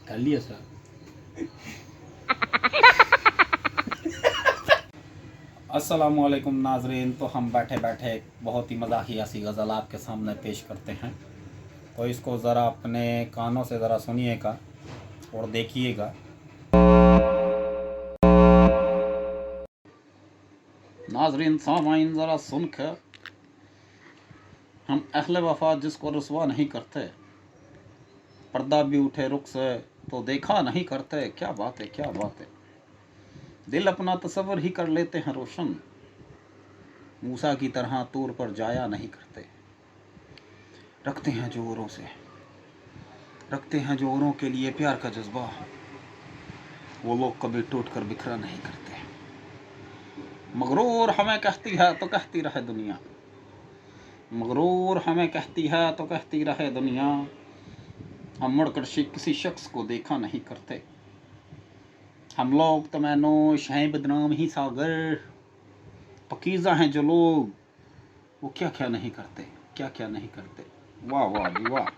कर लिया सर। अस्सलामुअलैकुम नाजरीन, तो हम बैठे बैठे एक बहुत ही मज़ाहिया सी गज़ल आपके सामने पेश करते हैं, तो इसको ज़रा अपने कानों से ज़रा सुनिएगा और देखिएगा। नाजरीन सामाइन ज़रा सुन कर, हम अहले वफा जिसको रुसवा नहीं करते, पर्दा भी उठे रुख से तो देखा नहीं करते। क्या बात है, क्या बात है। दिल अपना तसव्वुर ही कर लेते हैं रोशन, मूसा की तरह तूर पर जाया नहीं करते। रखते हैं जो औरों से, रखते हैं जो औरों के लिए प्यार का जज्बा, वो लोग कभी टूट कर बिखरा नहीं करते। मगरूर हमें कहती है तो कहती रहे दुनिया, मगरूर हमें कहती है तो कहती रहे दुनिया, हम मुड़कर किसी शख्स को देखा नहीं करते। हम लोग तो मैनोश हैं बदनाम ही सागर, पकीज़ा हैं जो लोग वो क्या क्या नहीं करते, क्या क्या नहीं करते। वाह वाह जी वाह।